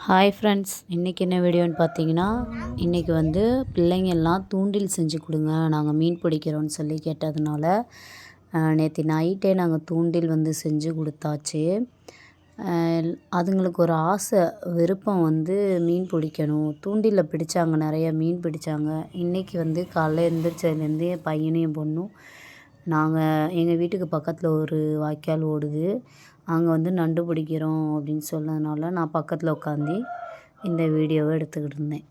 Hi friends, இன்றைக்கி என்ன வீடியோன்னு பார்த்தீங்கன்னா, இன்றைக்கி வந்து பிள்ளைங்கள்லாம் தூண்டில் செஞ்சு கொடுங்க, நாங்கள் மீன் பிடிக்கிறோன்னு சொல்லி கேட்டதுனால நேற்று நைட்டே நாங்கள் தூண்டில் வந்து செஞ்சு கொடுத்தாச்சு. அதுங்களுக்கு ஒரு ஆசை, விருப்பம் வந்து மீன் பிடிக்கணும். தூண்டிலில் பிடிச்சாங்க, நிறைய மீன் பிடிச்சாங்க. இன்றைக்கி வந்து காலைல எழுந்திரிச்சதுலேருந்து என் பையனும் என் பொண்ணும் எங்கள் வீட்டுக்கு பக்கத்தில் ஒரு வாய்க்கால் ஓடுது, அங்கே வந்து நண்டு பிடிக்கிறோம் அப்படின்னு சொன்னதுனால நான் பக்கத்தில் உட்காந்து இந்த வீடியோவை எடுத்துக்கிட்டு இருந்தேன்.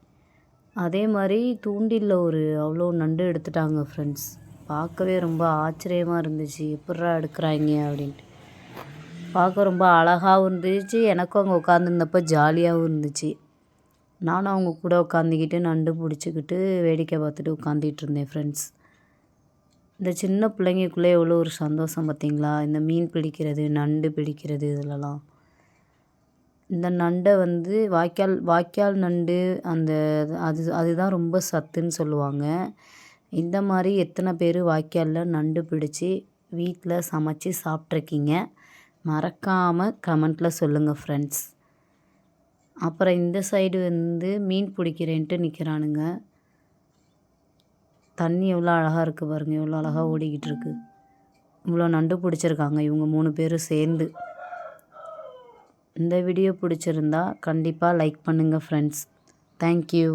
அதே மாதிரி தூண்டிலில் அவ்வளோ நண்டு எடுத்துட்டாங்க ஃப்ரெண்ட்ஸ். பார்க்கவே ரொம்ப ஆச்சரியமாக இருந்துச்சு, எப்பட்றா எடுக்கிறாங்க அப்படின்ட்டு. பார்க்க ரொம்ப அழகாகவும் இருந்துச்சு, எனக்கும் அங்கே உட்காந்துருந்தப்போ ஜாலியாகவும் இருந்துச்சு. நானும் அவங்க கூட உட்காந்துக்கிட்டு நண்டு பிடிச்சிக்கிட்டு வேடிக்கை பார்த்துட்டு உட்காந்துட்டு இருந்தேன் ஃப்ரெண்ட்ஸ். இந்த சின்ன பிள்ளைங்களுக்குள்ளே எவ்வளோ ஒரு சந்தோஷம் பார்த்தீங்களா, இந்த மீன் பிடிக்கிறது, நண்டு பிடிக்கிறது இதிலலாம். இந்த நண்டை வந்து வாய்க்கால் நண்டு, அதுதான் ரொம்ப சத்துன்னு சொல்லுவாங்க. இந்த மாதிரி எத்தனை பேர் வாய்க்காலில் நண்டு பிடிச்சி வீட்டில் சமைச்சி சாப்பிட்ருக்கீங்க? மறக்காமல் கமெண்ட்டில் சொல்லுங்கள் ஃப்ரெண்ட்ஸ். அப்புறம் இந்த சைடு வந்து மீன் பிடிக்கிறேன்ட்டு நிற்கிறானுங்க. தண்ணி எவ்வளோ அழகாக இருக்குது பாருங்கள், எவ்வளோ அழகாக ஓடிக்கிட்டு இருக்கு. இவ்வளோ நண்டு பிடிச்சிருக்காங்க இவங்க 3 பேரும் சேர்ந்து. இந்த வீடியோ பிடிச்சிருந்தா கண்டிப்பாக லைக் பண்ணுங்கள் ஃப்ரெண்ட்ஸ். தேங்க்யூ.